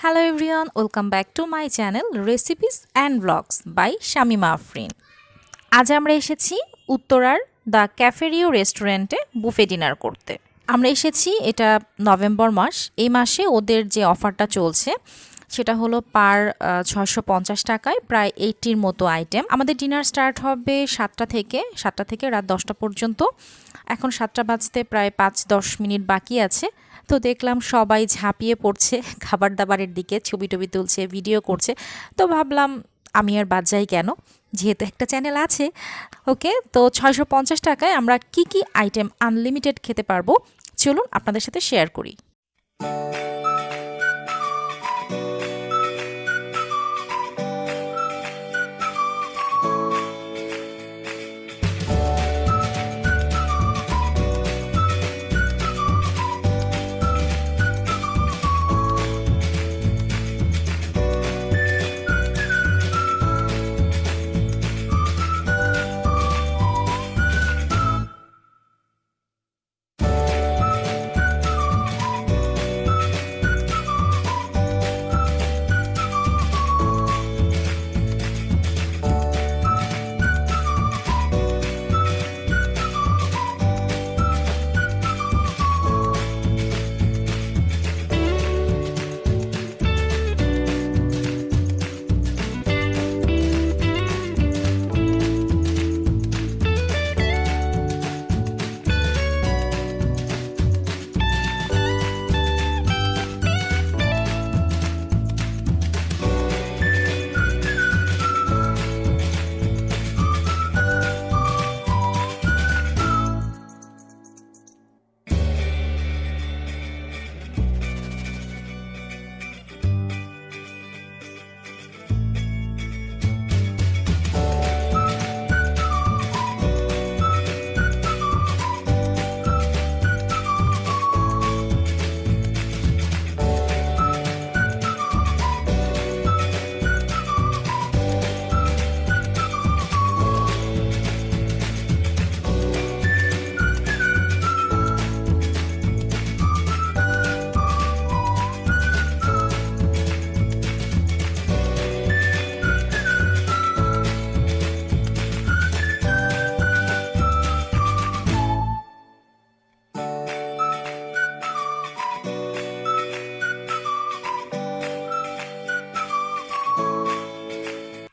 Hello everyone, welcome back to my channel Recipes and Vlogs by Shamima Afrin. আজ আমরা এসেছি উত্তরার the cafe Rio রেস্টুরেন্টে buffet dinner করতে। আমরা এসেছি এটা নভেম্বর মাস। এই মাসে ওদের যে অফারটা চলছে সেটা হলো পার 650 টাকায় প্রায় 80-র মতো আইটেম। আমাদের ডিনার স্টার্ট হবে 7টা থেকে রাত 10টা পর্যন্ত। এখন 7টা বাজতে প্রায় 5-10 মিনিট বাকি আছে। তো দেখলাম সবাই ঝাঁপিয়ে পড়ছে খাবার দাবারের দিকে, ছবি তুলছে, ভিডিও করছে। তো ভাবলাম আমি আর বাদ যাই কেন, যেহেতু একটা চ্যানেল আছে। ওকে, তো 650 টাকায় আমরা কি আইটেম আনলিমিটেড খেতে পারবো চলুন আপনাদের সাথে শেয়ার করি।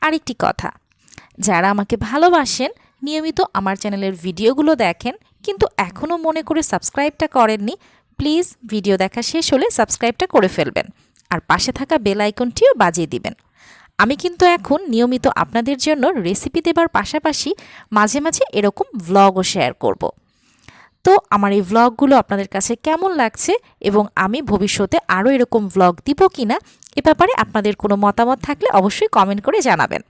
আরেকটি কথা, যারা আমাকে ভালোবাসেন, নিয়মিত আমার চ্যানেলের ভিডিওগুলো দেখেন কিন্তু এখনও মনে করে সাবস্ক্রাইবটা করেননি, প্লিজ ভিডিও দেখা শেষ হলে সাবস্ক্রাইবটা করে ফেলবেন আর পাশে থাকা বেল আইকনটিও বাজিয়ে দিবেন। আমি কিন্তু এখন নিয়মিত আপনাদের জন্য রেসিপি দেবার পাশাপাশি মাঝে মাঝে এরকম ভ্লগও শেয়ার করব। তো আমার এই ভ্লগগুলো আপনাদের কাছে কেমন লাগছে এবং আমি ভবিষ্যতে আরও এরকম ভ্লগ দিব কিনা এ ব্যাপারে আপনাদের কোনো মতামত থাকলে অবশ্যই কমেন্ট করে জানাবেন।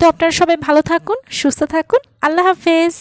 তো আপনারা সবাই ভালো থাকুন, সুস্থ থাকুন। আল্লাহ হাফেজ।